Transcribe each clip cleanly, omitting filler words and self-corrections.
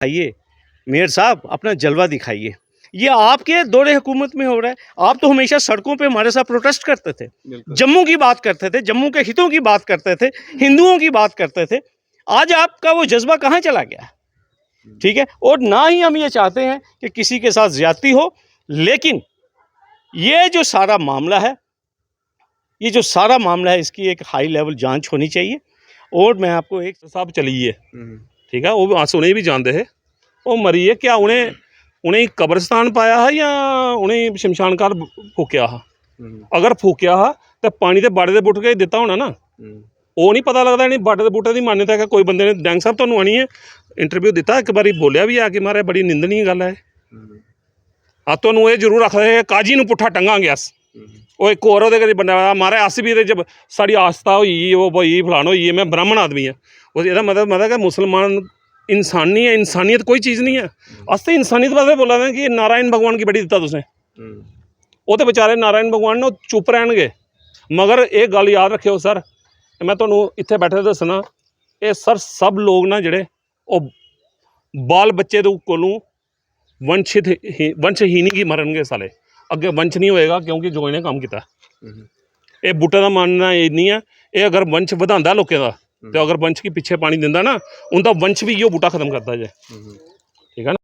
दिखाइए मेयर साहब, अपना जलवा दिखाइए। ये आपके दौरे हुकूमत में हो रहा है। आप तो हमेशा सड़कों पे हमारे साथ प्रोटेस्ट करते थे, जम्मू की बात करते थे, जम्मू के हितों की बात करते थे, हिंदुओं की बात करते थे। आज आपका वो जज्बा कहाँ चला गया? ठीक है, और ना ही हम ये चाहते हैं कि किसी के साथ ज्यादती हो, लेकिन ये जो सारा मामला है, इसकी एक हाई लेवल जांच होनी चाहिए। और मैं आपको एक साहब चलिए, ठीक है, वो अस उनें भी जानते हैं, वो मरी है क्या, उन्हें कब्रस्तान पाया है या उन्हें शमशान घाट फूकिया हा? अगर फूकिया हा तो पानी तो बाड़े के बुट के दिता होना ना, वो नहीं पता लगता। नहीं बाड़े के बूटे की मान्यता है। कोई बंदे ने डैंग साहब तुहानू आनी है इंटरव्यू दिता, एक बारी बोलिया भी है कि मारे बड़ी निंदनीय गल है। हाँ, तुहानू ये जरूर आखना काजी नू पुट्ठा टंगांगे अस। वो एक और कभी बंदा मारे अस भी जब साड़ी आस्था हुई, वो भाई फलान हुई, मैं ब्राह्मण आदमी है, उसका मतलब कि मुसलमान इंसान नहीं है, इंसानियत कोई चीज़ नहीं है। अस तो इंसानियत वास्ते बोला दें कि नारायण भगवान की बड़ी दिता तुसें। वो तो बेचारे नारायण भगवान ने चुप रहणगे, मगर एक गल याद रखियो सर, मैं तुहानू इत्थे बैठे दसना, ये सर सब लोग ना जिहड़े वो बाल बच्चे दे कोलों वंशहीनी की मरनगे साले, अगे वंश नहीं होएगा, क्योंकि जो इन्हें काम किया। ये बूटे का मानना ये नहीं है, ये अगर वंश वधांदा लोगों का, तो अगर वंश के पीछे पानी दिंदा ना, उनका वंश भी यो बूटा खत्म करता जाए। ठीक है ना।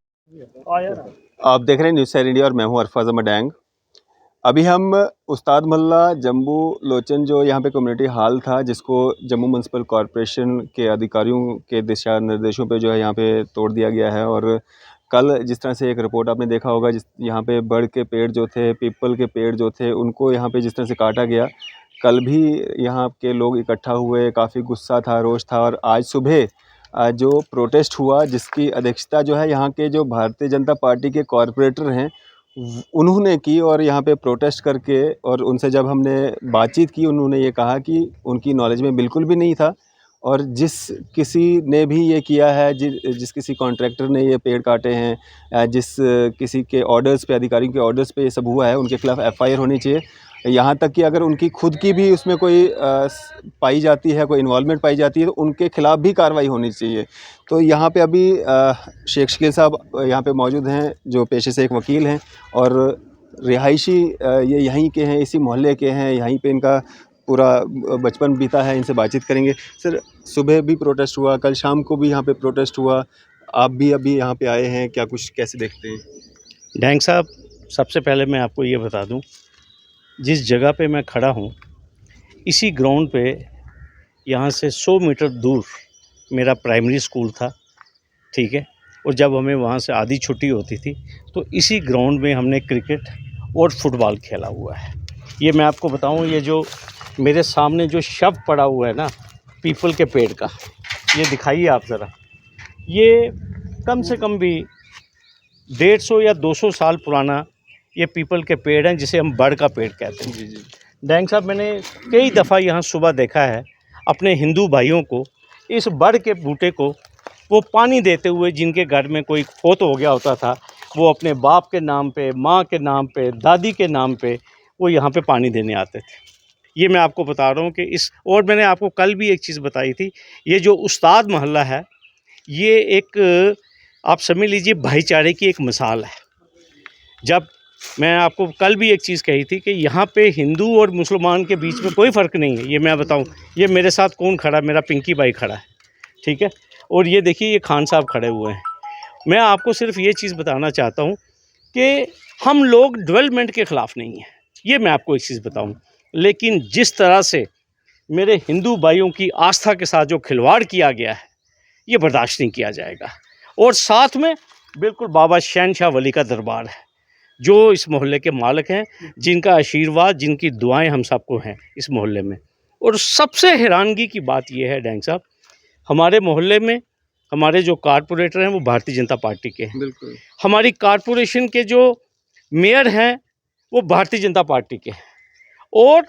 आप देख रहे हैं न्यूज़ सैर इंडिया और मैं हूं अरफाज अहमद डैंग। अभी हम उस्ताद मोहल्ला जम्बू लोचन जो यहाँ पे कम्युनिटी हॉल था, जिसको जम्मू म्यूनसिपल कॉरपोरेशन के अधिकारियों के दिशा निर्देशों पे जो है यहाँ पे तोड़ दिया गया है। और कल जिस तरह से एक रिपोर्ट आपने देखा होगा, जिस यहाँ पे बड़ के पेड़ जो थे, पीपल के पेड़ जो थे, उनको यहाँ पे जिस तरह से काटा गया, कल भी यहाँ के लोग इकट्ठा हुए, काफ़ी गुस्सा था, रोष था। और आज सुबह जो प्रोटेस्ट हुआ, जिसकी अध्यक्षता जो है यहाँ के जो भारतीय जनता पार्टी के कॉरपोरेटर हैं उन्होंने की, और यहाँ पे प्रोटेस्ट करके, और उनसे जब हमने बातचीत की, उन्होंने ये कहा कि उनकी नॉलेज में बिल्कुल भी नहीं था, और जिस किसी ने भी ये किया है, जिस किसी कॉन्ट्रैक्टर ने ये पेड़ काटे हैं, जिस किसी के ऑर्डर्स पे, अधिकारियों के ऑर्डर्स पे ये सब हुआ है, उनके खिलाफ़ FIR होनी चाहिए। यहाँ तक कि अगर उनकी खुद की भी उसमें कोई पाई जाती है, कोई इन्वॉल्वमेंट पाई जाती है, तो उनके खिलाफ़ भी कार्रवाई होनी चाहिए। तो यहाँ पे अभी शेख शकील साहब यहाँ पे मौजूद हैं, जो पेशे से एक वकील हैं, और रिहायशी ये यहीं के हैं, इसी मोहल्ले के हैं, यहीं पे इनका पूरा बचपन बीता है। इनसे बातचीत करेंगे। सर, सुबह भी प्रोटेस्ट हुआ, कल शाम को भी यहाँ पे प्रोटेस्ट हुआ, आप भी अभी यहाँ पे आए हैं, क्या कुछ कैसे देखते हैं? डैंग साहब, सबसे पहले मैं आपको ये बता दूं, जिस जगह पे मैं खड़ा हूं, इसी ग्राउंड पे यहाँ से 100 मीटर दूर मेरा प्राइमरी स्कूल था। ठीक है, और जब हमें वहाँ से आधी छुट्टी होती थी, तो इसी ग्राउंड में हमने क्रिकेट और फुटबॉल खेला हुआ है। ये मैं आपको बताऊं, ये जो मेरे सामने जो शव पड़ा हुआ है ना पीपल के पेड़ का, ये दिखाइए आप ज़रा। ये कम से कम भी 150 या 200 साल पुराना ये पीपल के पेड़ हैं, जिसे हम बड़ का पेड़ कहते हैं। जी। डैंग साहब, मैंने कई दफ़ा यहाँ सुबह देखा है अपने हिंदू भाइयों को, इस बड़ के बूटे को वो पानी देते हुए, जिनके घर में कोई फोत हो गया होता था, वो अपने बाप के नाम पे, माँ के नाम पे, दादी के नाम पे वो यहाँ पे पानी देने आते थे। ये मैं आपको बता रहा हूँ कि और मैंने आपको कल भी एक चीज़ बताई थी, ये जो उस्ताद मोहल्ला है, ये एक आप समझ लीजिए भाईचारे की एक मिसाल है। जब मैं आपको कल भी एक चीज़ कही थी कि यहाँ पे हिंदू और मुसलमान के बीच में कोई फ़र्क नहीं है। ये मैं बताऊँ, ये मेरे साथ कौन खड़ा है, मेरा पिंकी भाई खड़ा है, ठीक है, और ये देखिए ये खान साहब खड़े हुए हैं। मैं आपको सिर्फ ये चीज़ बताना चाहता हूँ कि हम लोग डेवलपमेंट के ख़िलाफ़ नहीं हैं, ये मैं आपको एक चीज़ बताऊँ, लेकिन जिस तरह से मेरे हिंदू भाइयों की आस्था के साथ जो खिलवाड़ किया गया है, ये बर्दाश्त नहीं किया जाएगा। और साथ में बिल्कुल बाबा शहनशाह वली का दरबार है, जो इस मोहल्ले के मालिक हैं, जिनका आशीर्वाद, जिनकी दुआएं हम सबको हैं इस मोहल्ले में। और सबसे हैरानगी की बात यह है डैंग साहब, हमारे मोहल्ले में हमारे जो कारपोरेटर हैं वो भारतीय जनता पार्टी के हैं। बिल्कुल। हमारी कारपोरेशन के जो मेयर हैं वो भारतीय जनता पार्टी के हैं। और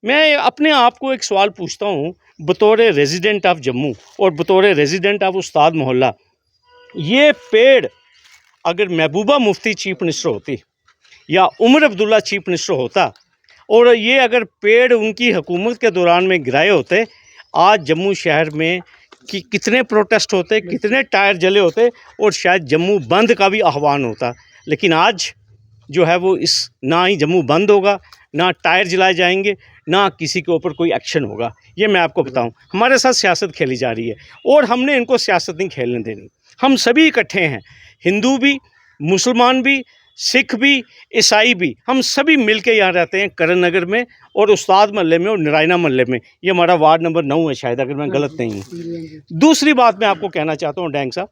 मैं अपने आप को एक सवाल पूछता हूँ, बतौर रेजिडेंट ऑफ जम्मू और बतौर रेजिडेंट ऑफ उस्ताद मोहल्ला, ये पेड़ अगर महबूबा मुफ्ती चीफ मिनिस्टर होती या उमर अब्दुल्ला चीफ मिनिस्टर होता, और ये अगर पेड़ उनकी हुकूमत के दौरान में गिराए होते, आज जम्मू शहर में कि कितने प्रोटेस्ट होते, कितने टायर जले होते और शायद जम्मू बंद का भी आह्वान होता। लेकिन आज जो है वो इस ना ही जम्मू बंद होगा, ना टायर जलाए जाएंगे, ना किसी के ऊपर कोई एक्शन होगा। ये मैं आपको बताऊं, हमारे साथ सियासत खेली जा रही है और हमने इनको सियासत नहीं खेलने देनी। हम सभी इकट्ठे हैं, हिंदू भी, मुसलमान भी, सिख भी, ईसाई भी, हम सभी मिलके यहाँ रहते हैं करण नगर में और उस्ताद महल्ले में और नारायणा महल्ले में। ये हमारा वार्ड नंबर 9 है शायद, अगर मैं गलत नहीं हूँ। दूसरी बात मैं आपको कहना चाहता हूँ डैंग साहब,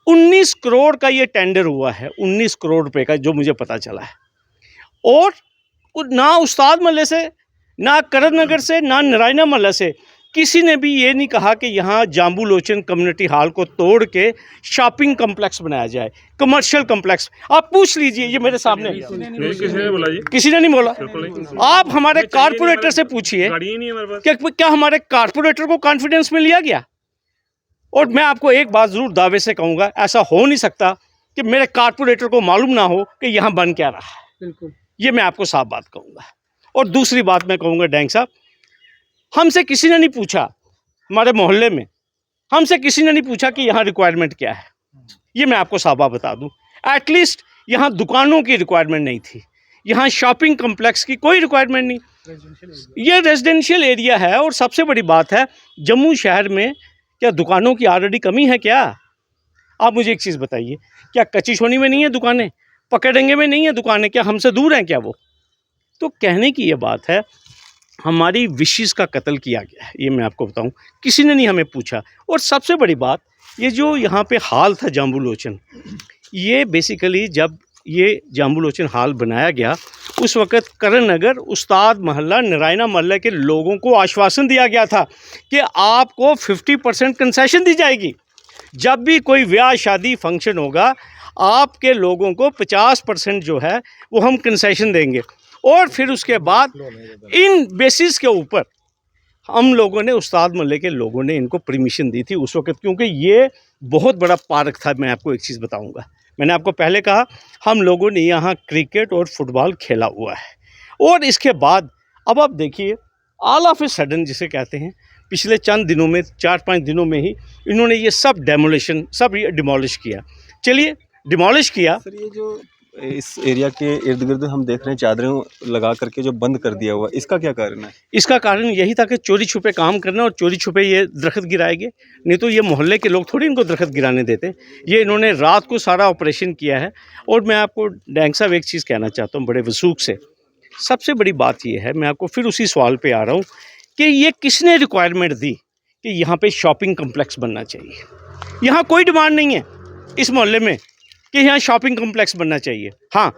19 करोड़ का ये टेंडर हुआ है, 19 करोड़ रुपए का, जो मुझे पता चला है। और ना उस्ताद महल्ले से, ना करण नगर से, ना नारायणा महल्ला से किसी ने भी ये नहीं कहा कि यहाँ जाम्बू लोचन कम्युनिटी हॉल को तोड़ के शॉपिंग कम्प्लेक्स बनाया जाए, कमर्शियल कम्प्लेक्स। आप पूछ लीजिए, ये मेरे सामने किसी ने बोला जी? किसी ने नहीं बोला। आप हमारे कारपोरेटर से पूछिए गाड़ी ही नहीं है हमारे पास। क्या हमारे कारपोरेटर को कॉन्फिडेंस में लिया गया। और मैं आपको एक बात ज़रूर दावे से कहूँगा, ऐसा हो नहीं सकता कि मेरे कारपोरेटर को मालूम ना हो कि यहाँ बन क्या रहा है। बिल्कुल, ये मैं आपको साफ बात कहूँगा। और दूसरी बात मैं कहूँगा डैंग साहब, हमसे किसी ने नहीं पूछा, हमारे मोहल्ले में हमसे किसी ने नहीं पूछा कि यहाँ रिक्वायरमेंट क्या है। ये मैं आपको साफ बात बता दूँ, एटलीस्ट यहाँ दुकानों की रिक्वायरमेंट नहीं थी, यहाँ शॉपिंग कम्प्लेक्स की कोई रिक्वायरमेंट नहीं। ये रेजिडेंशियल एरिया है। और सबसे बड़ी बात है, जम्मू शहर में क्या दुकानों की ऑलरेडी कमी है क्या? आप मुझे एक चीज़ बताइए, क्या कच्ची छोनी में नहीं है दुकानें, पकड़ेंगे में नहीं है दुकानें, क्या हमसे दूर हैं क्या वो? तो कहने की ये बात है, हमारी विशेस का कत्ल किया गया है, ये मैं आपको बताऊं, किसी ने नहीं हमें पूछा। और सबसे बड़ी बात, ये जो यहाँ पे हाल था जाम्बू लोचन, ये बेसिकली जब ये जाम्बू लोचन हाल बनाया गया उस वक़्त करण नगर, उस्ताद महल्ला, नारायणा महल्ला के लोगों को आश्वासन दिया गया था कि आपको 50% कंसेशन दी जाएगी। जब भी कोई ब्याह शादी फंक्शन होगा, आपके लोगों को 50% जो है वो हम कंसेशन देंगे। और फिर उसके बाद इन बेसिस के ऊपर हम लोगों ने, उस्ताद महल्ले के लोगों ने इनको परमिशन दी थी उस वक़्त, क्योंकि ये बहुत बड़ा पार्क था। मैं आपको एक चीज़ बताऊंगा, मैंने आपको पहले कहा, हम लोगों ने यहाँ क्रिकेट और फुटबॉल खेला हुआ है। और इसके बाद अब आप देखिए, ऑल ऑफ ए सडन जिसे कहते हैं, पिछले चंद दिनों में, 4-5 दिनों में ही इन्होंने ये सब डिमोलिश किया। चलिए, डिमोलिश किया। सर, ये जो इस एरिया के इर्द गिर्द हम देख रहे हैं चादरें लगा करके जो बंद कर दिया हुआ, इसका क्या कारण है? इसका कारण यही था कि चोरी छुपे काम करना और चोरी छुपे ये दरख्त गिराएंगे, नहीं तो ये मोहल्ले के लोग थोड़ी इनको दरख्त गिराने देते। ये इन्होंने रात को सारा ऑपरेशन किया है। और मैं आपको डैंग साहब एक चीज़ कहना चाहता हूँ बड़े वसूख से, सबसे बड़ी बात ये है, मैं आपको फिर उसी सवाल पर आ रहा हूँ कि ये किसने रिक्वायरमेंट दी कि यहाँ पर शॉपिंग कम्प्लेक्स बनना चाहिए। यहाँ कोई डिमांड नहीं है इस मोहल्ले में कि यहाँ शॉपिंग कम्प्लेक्स बनना चाहिए। हाँ,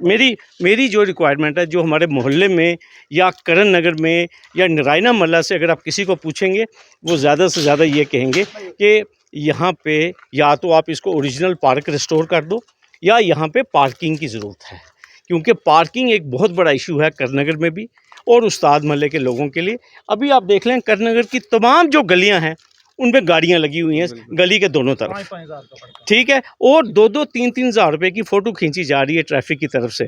मेरी जो रिक्वायरमेंट है, जो हमारे मोहल्ले में या करण नगर में या नारायणा महल्ला से अगर आप किसी को पूछेंगे, वो ज़्यादा से ज़्यादा ये कहेंगे कि यहाँ पे या तो आप इसको ओरिजिनल पार्क रिस्टोर कर दो, या यहाँ पे पार्किंग की ज़रूरत है, क्योंकि पार्किंग एक बहुत बड़ा इशू है करण नगर में भी और उस्ताद महल्ले के लोगों के लिए। अभी आप देख लें, करण नगर की तमाम जो गलियाँ हैं उनमें गाड़ियाँ लगी हुई हैं गली के दोनों तरफ, ठीक है, और 2-2, 3-3 हज़ार रुपये की फ़ोटो खींची जा रही है ट्रैफिक की तरफ से।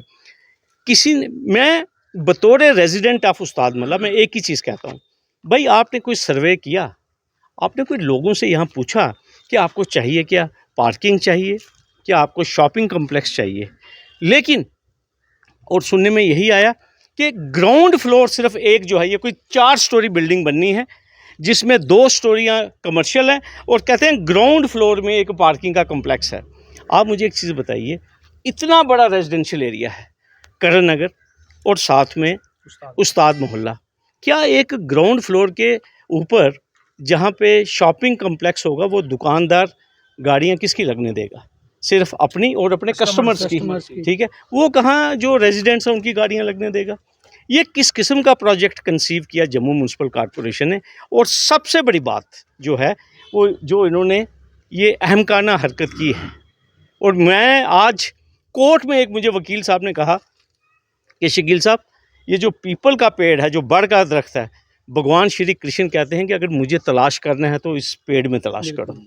किसी ने, मैं बतौर रेजिडेंट ऑफ उस्ताद महल्ला मैं एक ही चीज़ कहता हूँ, भाई आपने कोई सर्वे किया, आपने कोई लोगों से यहाँ पूछा कि आपको चाहिए क्या, पार्किंग चाहिए, क्या आपको शॉपिंग कम्प्लेक्स चाहिए? लेकिन और सुनने में यही आया कि ग्राउंड फ्लोर सिर्फ एक जो है, ये कोई 4 स्टोरी बिल्डिंग बननी है जिसमें 2 स्टोरियाँ कमर्शियल हैं और कहते हैं ग्राउंड फ्लोर में एक पार्किंग का कम्प्लेक्स है। आप मुझे एक चीज़ बताइए, इतना बड़ा रेजिडेंशियल एरिया है करण नगर और साथ में उस्ताद मोहल्ला, क्या एक ग्राउंड फ्लोर के ऊपर जहाँ पे शॉपिंग कम्प्लेक्स होगा वो दुकानदार गाड़ियाँ किसकी लगने देगा? सिर्फ अपनी और अपने कस्टमर्स की, ठीक है, वो कहाँ जो रेजिडेंट्स हैं उनकी गाड़ियाँ लगने देगा? ये किस किस्म का प्रोजेक्ट कंसीव किया जम्मू म्यूनसिपल कॉरपोरेशन ने? और सबसे बड़ी बात जो है वो जो इन्होंने ये अहमकाना हरकत की है। और मैं आज कोर्ट में, एक मुझे वकील साहब ने कहा कि शकील साहब, ये जो पीपल का पेड़ है, जो बड़ का दरख्त है, भगवान श्री कृष्ण कहते हैं कि अगर मुझे तलाश करना है तो इस पेड़ में तलाश करो।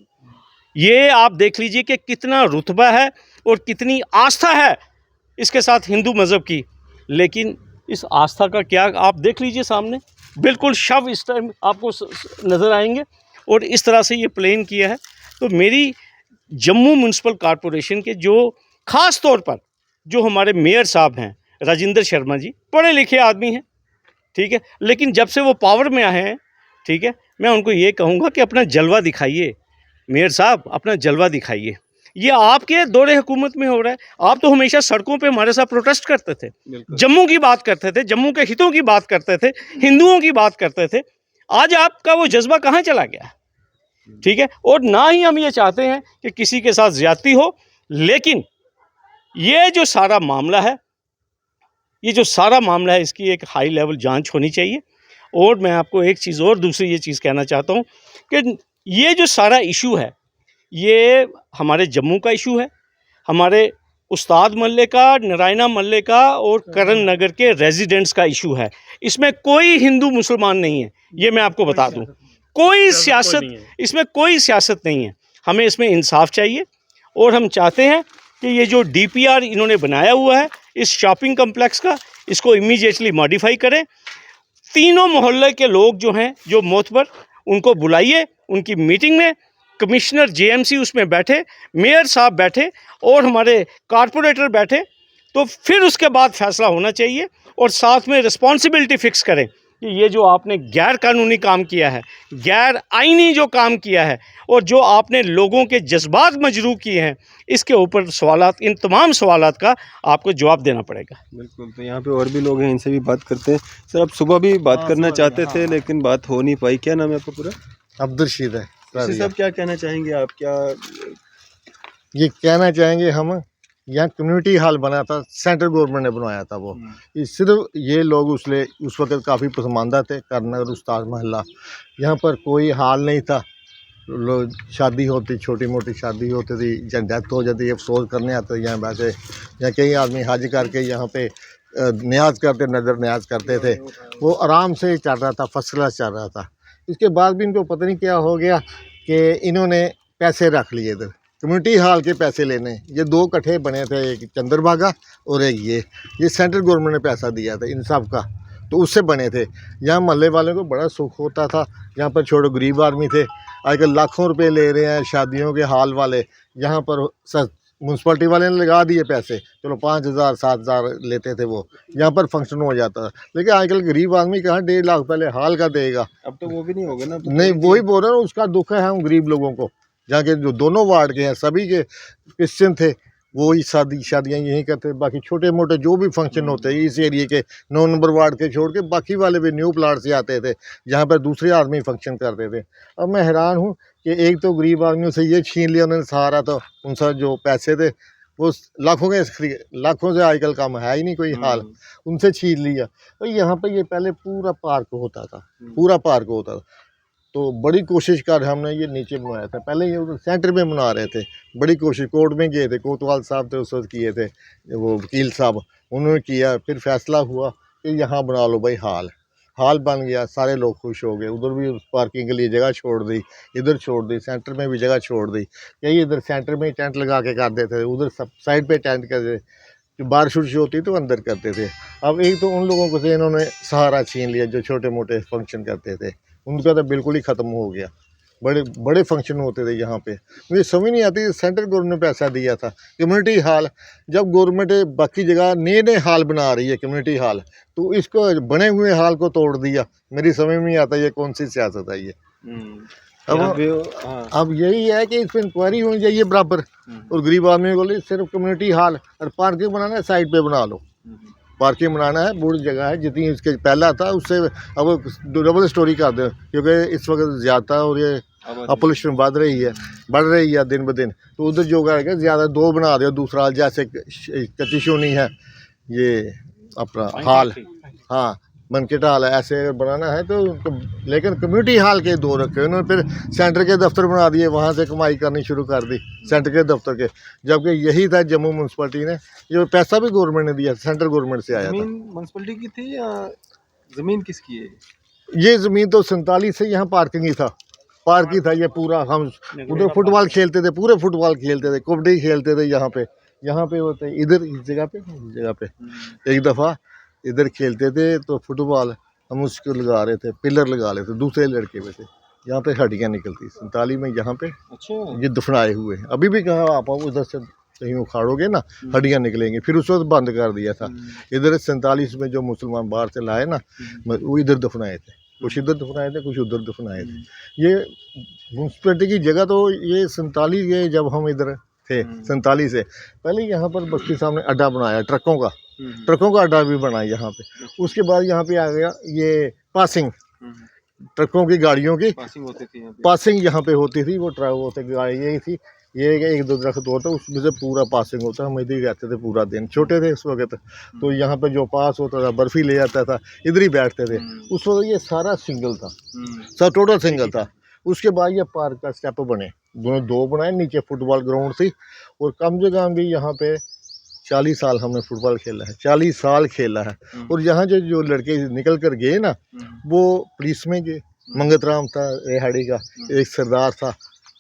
ये आप देख लीजिए कि कितना रुतबा है और कितनी आस्था है इसके साथ हिंदू मज़हब की। लेकिन इस आस्था का क्या, आप देख लीजिए सामने बिल्कुल शव इस टाइम आपको नज़र आएंगे और इस तरह से ये प्लान किया है। तो मेरी जम्मू म्यूनसिपल कॉरपोरेशन के जो ख़ास तौर पर जो हमारे मेयर साहब हैं राजेंद्र शर्मा जी, पढ़े लिखे आदमी हैं, ठीक है, लेकिन जब से वो पावर में आए हैं, ठीक है, मैं उनको ये कहूँगा कि अपना जलवा दिखाइए। मेयर साहब अपना जलवा दिखाइए। ये आपके दौरे हुकूमत में हो रहा है। आप तो हमेशा सड़कों पे हमारे साथ प्रोटेस्ट करते थे, जम्मू की बात करते थे, जम्मू के हितों की बात करते थे, हिंदुओं की बात करते थे। आज आपका वो जज्बा कहाँ चला गया? ठीक है, और ना ही हम ये चाहते हैं कि किसी के साथ ज्यादती हो, लेकिन ये जो सारा मामला है, इसकी एक हाई लेवल जांच होनी चाहिए। और मैं आपको एक चीज़ और दूसरी ये चीज़ कहना चाहता हूँ कि ये जो सारा इशू है, ये हमारे जम्मू का इशू है, हमारे उस्ताद मल्ले का, नारायणा मल्ले का और करण नगर के रेजिडेंट्स का इशू है। इसमें कोई हिंदू मुसलमान नहीं है, ये मैं आपको बता दूं। कोई सियासत, इसमें कोई सियासत नहीं है। हमें इसमें इंसाफ चाहिए और हम चाहते हैं कि ये जो DPR इन्होंने बनाया हुआ है इस शॉपिंग कम्प्लेक्स का, इसको इमीडिएटली मॉडिफाई करें। तीनों मोहल्ले के लोग जो हैं, जो मोतबर, उनको बुलाइए उनकी मीटिंग में। कमिश्नर JMC उसमें बैठे, मेयर साहब बैठे और हमारे कारपोरेटर बैठे, तो फिर उसके बाद फैसला होना चाहिए। और साथ में रिस्पॉन्सिबिलिटी फ़िक्स करें कि ये जो आपने गैर कानूनी काम किया है, गैर आइनी जो काम किया है और जो आपने लोगों के जज्बात मजरूह किए हैं, इसके ऊपर सवालात, इन तमाम सवालात का आपको जवाब देना पड़ेगा। बिल्कुल। तो यहाँ पे और भी लोग हैं, इनसे भी बात करते हैं। सर, आप सुबह भी बात करना चाहते थे लेकिन बात हो नहीं पाई। क्या नाम है आपका पूरा? अब्दुल रशीद है। साहब, क्या कहना चाहेंगे आप? क्या ये कहना चाहेंगे, हम यहाँ कम्युनिटी हॉल बना था, सेंट्रल गवर्नमेंट ने बनवाया था वो। ये सिर्फ ये लोग उस वक्त काफ़ी पसमानदा थे, करनगर उस्ताद महल्ला। यहाँ पर कोई हाल नहीं था। लोग शादी होती, छोटी मोटी शादी होती थी, जब डेथ हो जाती, अफसोस करने आते यहाँ वैसे। यहाँ कई आदमी हज करके यहाँ पे न्याज करते, नज़र न्याज करते थे। वो आराम से चल रहा था, फर्स्ट क्लास चल रहा था। इसके बाद भी इनको पता नहीं क्या हो गया कि इन्होंने पैसे रख लिए थे, कम्युनिटी हॉल के पैसे लेने। ये दो इकट्ठे बने थे, एक चंद्रभागा और एक ये सेंट्रल गवर्नमेंट ने पैसा दिया था इन सब का, तो उससे बने थे। यहाँ मोहल्ले वालों को बड़ा सुख होता था। यहाँ पर छोटे गरीब आदमी थे, आजकल लाखों रुपए ले रहे हैं शादियों के हाल वाले। यहाँ पर म्यूनसिपलिटी वाले ने लगा दिए पैसे, चलो 5,000 7,000 लेते थे वो, यहाँ पर फंक्शन हो जाता था। लेकिन आजकल गरीब आदमी कहाँ 1.5 लाख पहले हाल का देगा। अब तो वो भी नहीं होगा ना। तो नहीं, वही बोल रहा हूँ, उसका दुख है हम गरीब लोगों को। जहाँ के जो दोनों वार्ड के हैं, सभी के क्रिश्चियन थे, वो ही शादियाँ यहीं करते। बाकी छोटे मोटे जो भी फंक्शन होते हैं इस एरिए के 9 नंबर वार्ड के छोड़ के, बाकी वाले भी न्यू प्लाट से आते थे, जहाँ पर दूसरे आदमी फंक्शन करते थे। अब मैं हैरान हूँ कि एक तो गरीब आदमियों से ये छीन लिया उन्होंने सहारा, तो उनसे जो पैसे थे वो लाखों से आजकल कम है ही नहीं कोई हाल, उनसे छीन लिया। तो यहाँ पर ये पहले पूरा पार्क होता था, पूरा पार्क होता था। तो बड़ी कोशिश कर हमने ये नीचे बनवाया था। पहले ये उधर सेंटर में बना रहे थे, बड़ी कोशिश, कोर्ट में गए थे, कोतवाल साहब थे उस वक्त, किए थे वो वकील साहब, उन्होंने किया। फिर फैसला हुआ कि यहाँ बना लो भाई हाल बन गया, सारे लोग खुश हो गए। उधर भी पार्किंग के लिए जगह छोड़ दी, इधर छोड़ दी, सेंटर में भी जगह छोड़ दी। यही इधर सेंटर में टेंट लगा के कर देते थे, उधर सब साइड पे टेंट करते थे, जो बारिश उर्श होती तो अंदर करते थे। अब एक तो उन लोगों को से इन्होंने सहारा छीन लिया जो छोटे मोटे फंक्शन करते थे, उनका तो बिल्कुल ही ख़त्म हो गया। बड़े बड़े फंक्शन होते थे यहाँ पे। मुझे समझ नहीं आती, सेंट्रल गवर्नमेंट ने पैसा दिया था कम्युनिटी हॉल, जब गवर्नमेंट बाकी जगह नए नए हॉल बना रही है कम्युनिटी हॉल, तो इसको बने हुए हॉल को तोड़ दिया। मेरी समझ में नहीं आता ये कौन सी सियासत है ये। अब यही है कि इस पर इंक्वायरी होनी चाहिए बराबर, और गरीब आदमी को लिए सिर्फ कम्युनिटी हॉल और पार्किंग बनाना है, साइड पे बना लो। पार्किंग बनाना है, बड़ी जगह है, जितनी इसके पहला था उससे अब डबल स्टोरी कर दो, क्योंकि इस वक्त ज़्यादा और ये पॉपुलेशन बढ़ रही है दिन ब दिन। तो उधर जो करेगा ज़्यादा, दो बना दो, दूसरा जैसे कच्ची शोनी है ये अपना हाल, हाँ बनकेट हाल है, ऐसे अगर बनाना है तो लेकिन कम्युनिटी हाल के दो रखे उन्होंने। फिर सेंटर के दफ्तर बना दिए, वहाँ से कमाई करनी शुरू कर दी सेंटर के दफ्तर के, जबकि यही था जम्मू म्यूनसिपलिटी ने, ये पैसा भी गवर्नमेंट ने दिया, सेंट्रल गवर्नमेंट से आया था। म्यूनसिपलिटी की थी या ज़मीन किसकी है? ये ज़मीन तो 47 से यहाँ पार्किंग ही था, पार्क ही था ये पूरा। हम उधर फुटबॉल खेलते थे, पूरे फुटबॉल खेलते थे, कबड्डी खेलते थे यहाँ पे होते, इधर इस जगह पे एक दफ़ा इधर खेलते थे तो फुटबॉल हम उसको लगा रहे थे, पिलर लगा रहे थे, दूसरे लड़के पे थे यहाँ पे हड्डियाँ निकलती 47 में यहाँ पे अच्छा ये दफनाए हुए हैं। अभी भी कहाँ आप उधर से कहीं उखाड़ोगे ना हड्डियाँ निकलेंगी, फिर उस वक्त बंद कर दिया था। इधर 47 में जो मुसलमान बाहर से लाए ना वो इधर दफनाए थे, कुछ इधर दफनाए थे, कुछ उधर दफनाए थे। ये म्यूनसिपैलिटी की जगह तो ये 47 ये जब हम इधर थे 47 से पहले यहाँ पर बस्ती सामने अड्डा बनाया ट्रकों का अड्डा भी बना यहाँ पे। उसके बाद यहाँ पे आ गया ये पासिंग, ट्रकों की गाड़ियों की पासिंग यहाँ पे होती थी। वो ट्रक होते गाड़ी यही थी, ये एक दो दरख्त होता उसमें से पूरा पासिंग होता। हम इधर ही रहते थे पूरा दिन, छोटे थे उस वक्त, तो यहाँ पे जो पास होता था बर्फी ले जाता था, इधर ही बैठते थे। उस वक्त ये सारा सिंगल था, सब टोटल सिंगल था। उसके बाद ये पार्क का स्टेप बने, दोनों दो बनाए, नीचे फुटबॉल ग्राउंड थी। और कम से कम भी यहाँ पे 40 साल हमने फुटबॉल खेला है, 40 साल खेला है। और यहाँ जो लड़के निकल कर गए ना वो पुलिस में गए। मंगत राम था रेहाड़ी का, एक सरदार था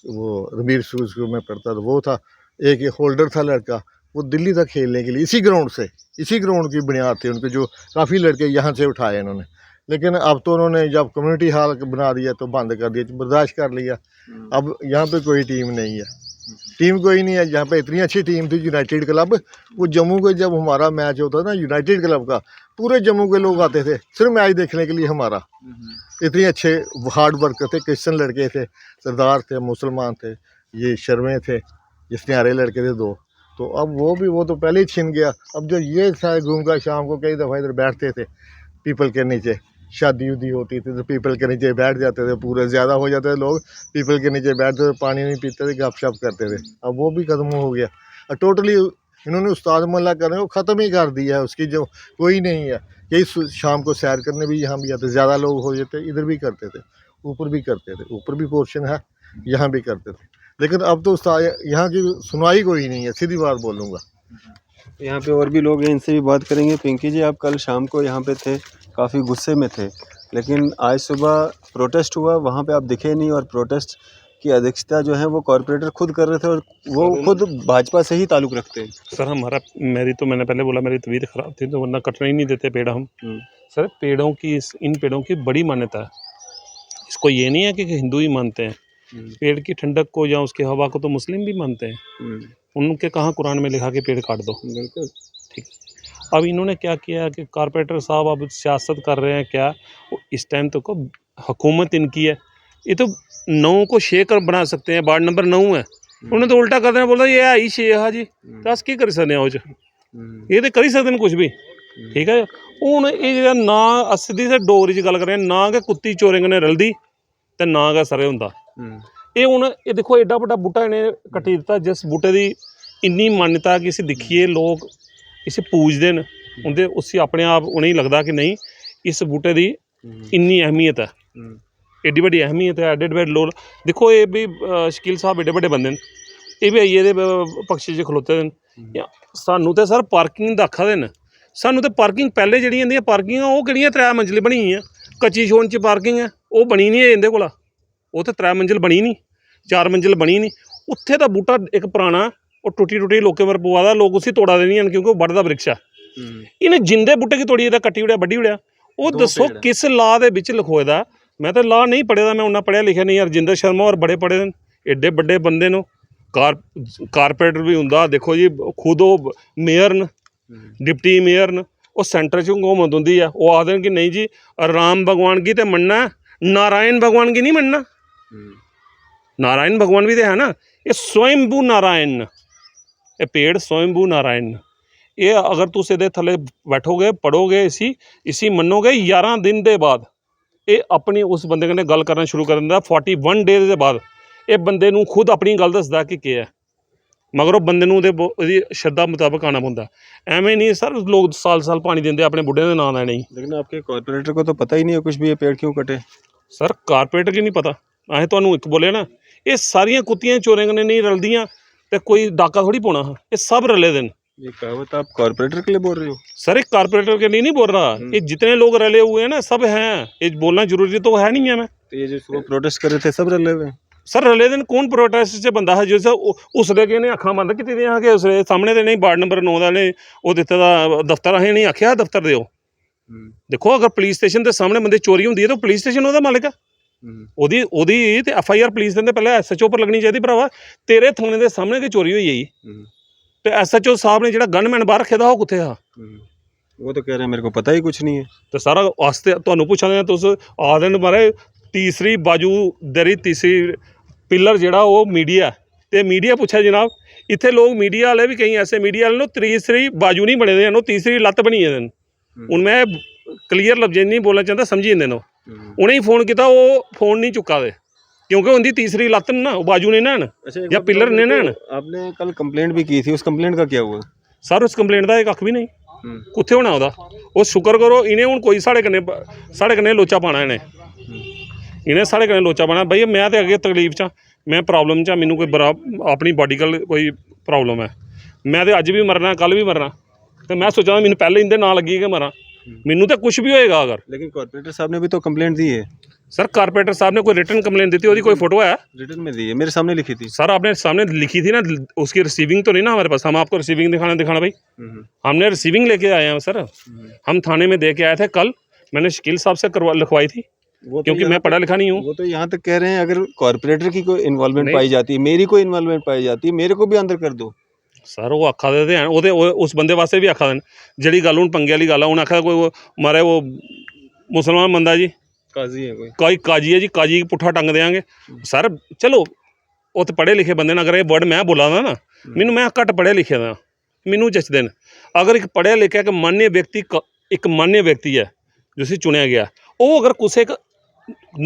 वो रबीर सूज में पढ़ता था वो था, एक होल्डर था लड़का, वो दिल्ली था खेलने के लिए इसी ग्राउंड से, इसी ग्राउंड की बुनियाद थी उनके, जो काफ़ी लड़के यहाँ से उठाए इन्होंने। लेकिन अब तो उन्होंने जब कम्युनिटी हॉल बना दिया तो बंद कर दिया, बर्दाश्त कर लिया। अब यहाँ पे कोई टीम नहीं है, टीम कोई नहीं है। यहाँ पे इतनी अच्छी टीम थी यूनाइटेड क्लब, वो जम्मू के जब हमारा मैच होता ना यूनाइटेड क्लब का, पूरे जम्मू के लोग आते थे सिर्फ मैच देखने के लिए हमारा। इतने अच्छे हार्ड वर्कर थे, क्रिश्चियन लड़के थे, सरदार थे, मुसलमान थे, ये शर्मे थे, जिसनियारे लड़के थे दो। तो अब वो तो पहले ही छिन गया। अब जो ये घूम कर शाम को कई दफ़ा इधर बैठते थे पीपल के नीचे, शादी उदी होती थी तो पीपल के नीचे बैठ जाते थे, पूरे ज़्यादा हो जाते थे लोग, पीपल के नीचे बैठते थे, पानी नहीं पीते थे, गपशप करते थे। अब वो भी ख़त्म हो गया और टोटली इन्होंने उस्ताद मोहल्ला करने को ख़त्म ही कर दिया है। उसकी जो कोई नहीं है। यही शाम को सैर करने भी यहाँ भी आते, ज़्यादा लोग हो जाते, इधर भी करते थे, ऊपर भी करते थे, ऊपर भी पोर्शन है, यहाँ भी करते थे। लेकिन अब तो उस्ताद यहाँ की सुनवाई कोई नहीं है, सीधी बात बोलूँगा। यहाँ पे और भी लोग हैं, इनसे भी बात करेंगे। पिंकी जी, आप कल शाम को यहाँ पे थे, काफ़ी गुस्से में थे, लेकिन आज सुबह प्रोटेस्ट हुआ, वहाँ पे आप दिखे नहीं, और प्रोटेस्ट की अध्यक्षता जो है वो कॉरपोरेटर खुद कर रहे थे, और वो खुद भाजपा से ही ताल्लुक़ रखते हैं। सर मैंने पहले बोला मेरी तबीयत ख़राब थी तो वरना कटने ही नहीं देते पेड़ हम। सर पेड़ों की इन पेड़ों की बड़ी मान्यता है। इसको ये नहीं है कि हिंदू ही मानते हैं, पेड़ की ठंडक को या उसकी हवा को तो मुस्लिम भी मानते हैं। उनके कहाँ कुरान में लिखा कि पेड़ काट दो। बिल्कुल ठीक। अब इन्होंने क्या किया कि कारपोरेटर साहब अब सियासत कर रहे हैं क्या, इस टाइम तो को हुकूमत इनकी है, ये तो 9 को 6 कर बना सकते हैं, वार्ड नंबर 9 है, उन्होंने तो उल्टा कर देना, बोलता ये आई 6 हाँ जी, तो अस की कर सकते हैं, ये तो कर ही सकते हैं कुछ भी। ठीक है, हूँ ये ना सीधी से डोगरी च गल करें, ना कि कुत्ती चोरें कन्नै रलदी ते ना गै सरे हुंदा। ये हूँ ये देखो एड्डा बड्डा बूटा इन्हें कट्टी दिता, जिस बूटे की इन्नी मान्यता कि इसी दिखिए लोग इसे पूजते हैं, उंदे उसी अपने आप उन्हें लगता कि नहीं इस बूटे की इन्नी अहमियत है, एड्डी बड़ी अहमियत है, एड्डे बड़े लोग। देखो ये भी शकील साहब एड्डे बड़े बंदे न, ये भी आइए पक्षी च खलोते न। सानू तो सर पार्किंग दा आखा दे न, सानू तो पार्किंग पहले जी पार्किंग वो कि 3 मंजिल बनी हैं, कच्ची छोन च पार्किंग है वो बनी नहीं है इंदे कोला, वो तो 3 मंजिल बनी नहीं, 4 मंजिल बनी नहीं। उत्थे दा बूटा एक पुराना और टुटी लोकें पर पवा दा, लोग उसी तोड़ा देनी क्योंकि वो बढ़दा वृक्ष है। इन्हें जिंदे बूटे की तोड़ी कट्टी उड़िया बड्डी उड़िया, वो दसो किस ला दे विच लिखोए दा। मैं तो ला नहीं पढ़े दा, मैं उन्ना पढ़िया लिखिया नहीं यार। जिंदर शर्मा और बड़े पढ़े न, एड्डे बड़े बंदे नो, कारपोरेटर भी हुंदा, देखो जी खुद वो मेयर न, डिप्टी मेयर न, वो सेंटर च हुकूमत होंदी है, वो आखदे कि नहीं जी राम भगवान की तो मनना, नारायण भगवान की नहीं मनना। नारायण भगवान भी तो है ना, ये स्वयंभू नारायण, ये पेड़ स्वयंभू नारायण। ये अगर तुम ये थले बैठोगे पढ़ोगे इसी मनोगे, 11 दिन के बाद ये अपनी उस बंदे कन्नै गल करना शुरू कर दिंदा। 41 डेज के बाद ये बंदे नूं खुद अपनी गल दसदा कि क्या है, मगर वो बंदे नूं दे श्रद्धा मुताबिक आना पौंदा। एवें नहीं सर लोग साल साल पानी देंदे अपने बुढ़े दे नां दा नहीं। लेकिन आपके कॉरपोरेटर को तो पता ही नहीं है कुछ भी, ये पेड़ क्यों कटे। सर कारपोरेटर की नहीं पता, असें तुहानूं एक बोले ना, ये सारियां कुत्तियां चोरें कन्नै नहीं रलदियां ते कोई डाका थोड़ी पौना हा, ये सब रले दे न। ये कहावत आप कॉरपोरेटर के लिए बोल रहे हो। सर एक कारपोरेटर के लिए नहीं बोल रहा, ये जितने लोग रले हुए हैं ना सब हैं, ये बोलना जरूरी तो है नहीं है। मैं तो ये जो सुबह प्रोटेस्ट कर रहे थे सब रले हुए सर रले दिन कौन प्रोटेस्ट से बंदा है जो उसले के ने अखां बंद कीती दियां कि उसले सामने तो नहीं वार्ड नंबर 9 दा ने वो दित्ते दा दफ्तर, असें नहीं आख्या दफ्तर दिओ। देखो अगर पुलिस स्टेशन के सामने बंदे चोरी होंदी है तो पुलिस स्टेशन ओहदा मालिक है, ਉਹਦੀ ਉਹਦੀ ਤੇ FIR ਪੁਲਿਸ ਦੇ ਪਹਿਲਾਂ SHO ਪਰ ਲੱਗਣੀ ਚਾਹੀਦੀ ਭਰਾਵਾ। ਤੇਰੇ ਥਾਣੇ ਦੇ ਸਾਹਮਣੇ ਕਿ ਚੋਰੀ ਹੋਈ ਹੈ ਤੇ SHO ਸਾਹਿਬ ਨੇ ਜਿਹੜਾ ਗਨਮੈਨ ਬਾਹਰ ਰੱਖਿਆ ਦਾ ਉਹ ਕਿੱਥੇ ਆ? वो तो कह रहे हैं मेरे को पता ही कुछ नहीं है। ਤੇ ਸਾਰਾ ਵਾਸਤੇ ਤੁਹਾਨੂੰ ਪੁੱਛਾਂਗੇ ਤੁਸੀਂ ਆਦਨ ਬਾਰੇ ਤੀਸਰੀ ਬਾਜੂ ਦਰੀ ਤੀਸਰੀ ਪਿਲਰ ਜਿਹੜਾ ਉਹ ਮੀਡੀਆ ਤੇ ਮੀਡੀਆ ਪੁੱਛਿਆ ਜਨਾਬ ਇੱਥੇ ਲੋਕ ਮੀਡੀਆ ਵਾਲੇ ਵੀ ਕਈ ਐਸੇ ਮੀਡੀਆ ਵਾਲੇ ਨੂੰ ਤੀਸਰੀ ਬਾਜੂ ਨਹੀਂ ਬਣੇ ਦੇ ਇਹਨੂੰ ਤੀਸਰੀ ਲੱਤ ਬਣੀ ਹੈ ਹੁਣ ਮੈਂ ਕਲੀਅਰ ਲਫ਼ਜ਼ ਨਹੀਂ ਬੋਲਣਾ ਚਾਹੁੰਦਾ ਸਮਝੀ ਜਾਂਦੇ ਨੂੰ ਉਹਨੇ ਹੀ ਫੋਨ ਕੀਤਾ ਉਹ ਫੋਨ ਨਹੀਂ ਚੁੱਕਾ ਦੇ क्योंकि उनकी तीसरी लत ना बाजू ने ना अच्छा या पिलर ने ना आपने कल कंप्लेंट भी की थी, उस कंप्लेंट का क्या हुआ? सर उस कंप्लेंट का एक कख भी नहीं कुत्थे होना ओदा वो शुक्र करो इन्हें हूँ कोई साढ़े कन्नै लोचा पाना इन्हें साढ़े कन्नै लोचा पाना भाई मैं तो अगे तकलीफ च मैं प्रॉब्लम च मैनू कोई बड़ा अपनी बॉडी कल कोई प्रॉब्लम है मैं तो अज भी मरना कल भी मरना तो मैं सोचा मैनू पहले इनके ना लगी कि मरा मैनू तो कुछ भी होएगा अगर। लेकिन कॉर्पोरेटर साहब ने भी तो कंप्लेंट दी है। सर कारपोरेटर साहब ने कोई रिटर्न कंप्लेंट दी थी उसकी कोई फोटो है? रिटर्न में दी है, मेरे सामने लिखी थी। सर आपने सामने लिखी थी ना उसकी रिसीविंग तो नहीं ना हमारे पास हम आपको रिसीविंग दिखाना भाई हमने रिसीविंग लेके आए हैं सर हम थाने में दे के आए थे कल मैंने शकील साहब से लिखवाई थी क्योंकि मैं पढ़ा लिखा नहीं हूँ। वो तो यहाँ तक कह रहे हैं अगर कॉर्पोरेटर की कोई इन्वॉल्वमेंट पाई जाती है मेरी कोई इन्वॉल्वमेंट पाई जाती है मेरे को भी अंदर कर दो। सर वो आखा दे हैं उस बंदे वास्ते भी आखा देन जी गल हूँ पंगे वाली गल है उन्हें आखा कोई मारे वो मुसलमान बंदा जी काजी है कोई काजी है जी काजी पुट्ठा टंग देंगे सर चलो वो तो पढ़े लिखे बंदे ने अगर ये वर्ड मैं बोला था ना मैनू मैं घट पढ़े लिखे दा मैनू जचदे न अगर एक पढ़िया लिखा एक मान्य व्यक्ति है जिस चुनिया गया वो अगर कुछ